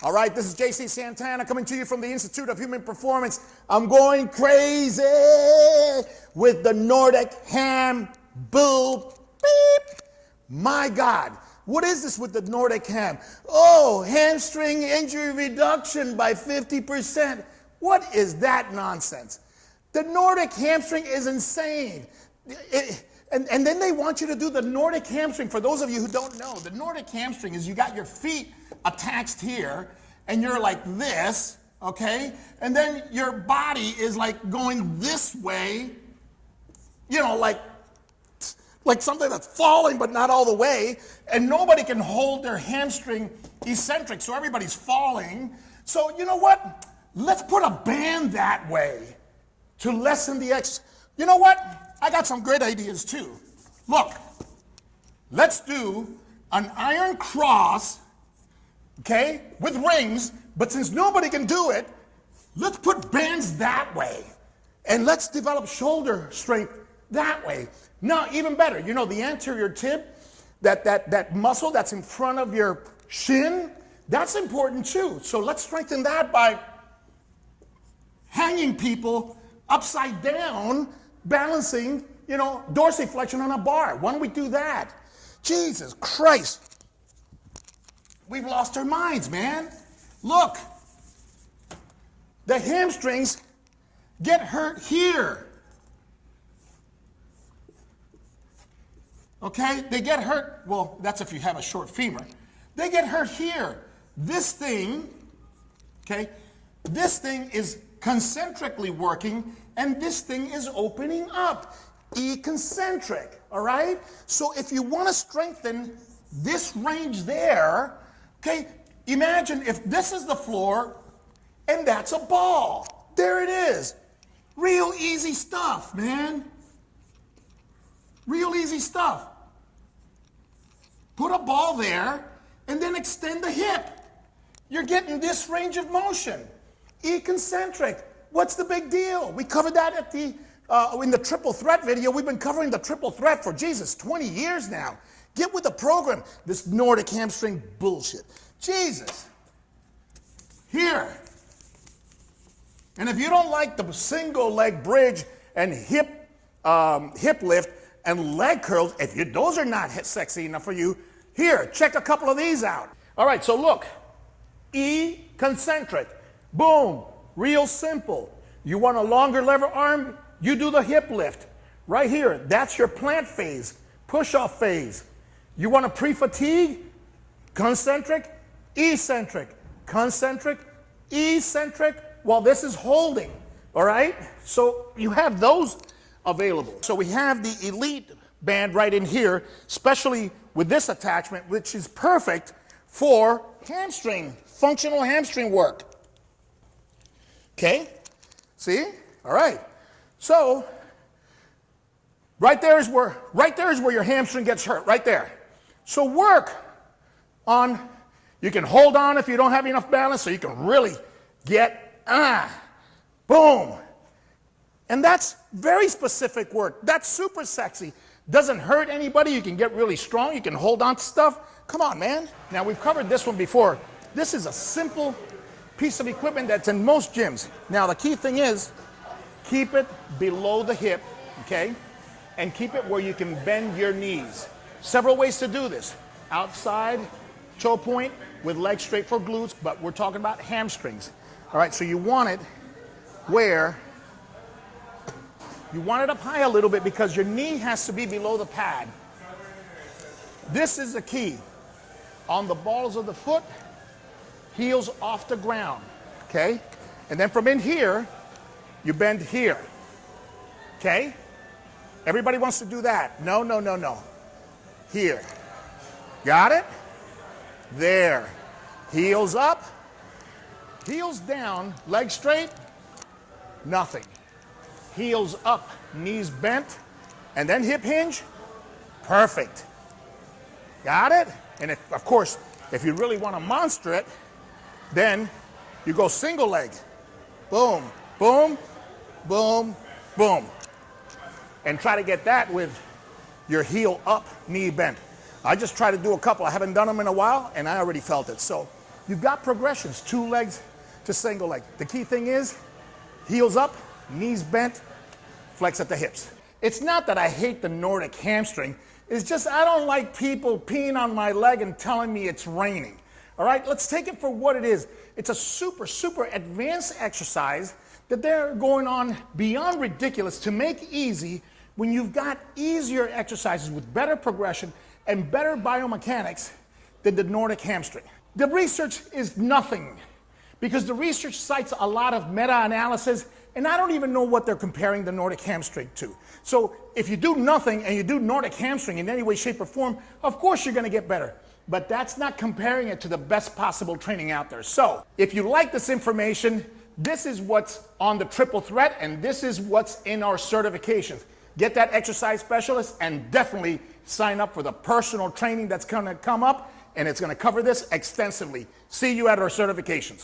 All right, this is JC Santana coming to you from the Institute of Human Performance. I'm going crazy with the Nordic ham boob beep. My God, what is this with the Nordic ham? Oh, hamstring injury reduction by 50%. What is that nonsense? The Nordic hamstring is insane. And then they want you to do the Nordic hamstring. For those of you who don't know, the Nordic hamstring is you got your feet attached here, and you're like this, okay? And then your body is like going this way, you know, like something that's falling but not all the way, and nobody can hold their hamstring eccentric, so everybody's falling. So you know what? Let's put a band that way to lessen the You know what? I got some great ideas too. Look, let's do an iron cross, okay, with rings, but since nobody can do it, let's put bands that way. And let's develop shoulder strength that way. Now, even better, you know, the anterior tib, that muscle that's in front of your shin, that's important too. So let's strengthen that by hanging people upside down, balancing, you know, dorsiflexion on a bar. Why don't we do that? Jesus Christ. We've lost our minds, man. Look, the hamstrings get hurt here. Okay? They get hurt, well, that's if you have a short femur. They get hurt here. This thing, okay, this thing is concentrically working, and this thing is opening up. Eccentric, all right? So if you want to strengthen this range there, okay, imagine if this is the floor and that's a ball. There it is. Real easy stuff, man. Real easy stuff. Put a ball there and then extend the hip. You're getting this range of motion. Eccentric. What's the big deal? We covered that at the in the triple threat video. We've been covering the triple threat for, Jesus, 20 years now. Get with the program. This Nordic hamstring bullshit. Jesus. Here. And if you don't like the single leg bridge and hip lift and leg curls, if those are not sexy enough for you, here, check a couple of these out. All right, so look. Eccentric. Boom. Real simple. You want a longer lever arm? You do the hip lift. Right here. That's your plant phase. Push-off phase. You want a pre-fatigue? Concentric, eccentric, concentric, eccentric, while this is holding. All right? So you have those available. So we have the elite band right in here, especially with this attachment, which is perfect for hamstring, functional hamstring work. Okay? See? All right. So right there is where your hamstring gets hurt, right there. So work on, you can hold on if you don't have enough balance, so you can really get, boom. And that's very specific work. That's super sexy. Doesn't hurt anybody. You can get really strong. You can hold on to stuff. Come on, man. Now, we've covered this one before. This is a simple piece of equipment that's in most gyms. Now, the key thing is, keep it below the hip, okay? And keep it where you can bend your knees. Several ways to do this. Outside toe point with legs straight for glutes, but we're talking about hamstrings. All right, so you want it where you want it up high a little bit because your knee has to be below the pad. This is the key. On the balls of the foot, heels off the ground, okay? And then from in here, you bend here, okay? Everybody wants to do that. No, no, no, no. Here. Got it? There. Heels up, heels down, legs straight, nothing. Heels up, knees bent, and then hip hinge, perfect. Got it? And if, of course, if you really want to monster it, then you go single leg. Boom, boom, boom, boom. And try to get that with your heel up, knee bent. I just try to do a couple. I haven't done them in a while, and I already felt it. So you've got progressions, 2 legs to single leg. The key thing is heels up, knees bent, flex at the hips. It's not that I hate the Nordic hamstring, it's just I don't like people peeing on my leg and telling me it's raining. All right, let's take it for what it is. It's a super, super advanced exercise that they're going on beyond ridiculous to make easy when you've got easier exercises with better progression and better biomechanics than the Nordic hamstring. The research is nothing because the research cites a lot of meta-analysis, and I don't even know what they're comparing the Nordic hamstring to. So if you do nothing and you do Nordic hamstring in any way, shape, or form, of course you're gonna get better. But that's not comparing it to the best possible training out there. So if you like this information, this is what's on the triple threat, and this is what's in our certifications. Get that exercise specialist and definitely sign up for the personal training that's gonna come up, and it's gonna cover this extensively. See you at our certifications.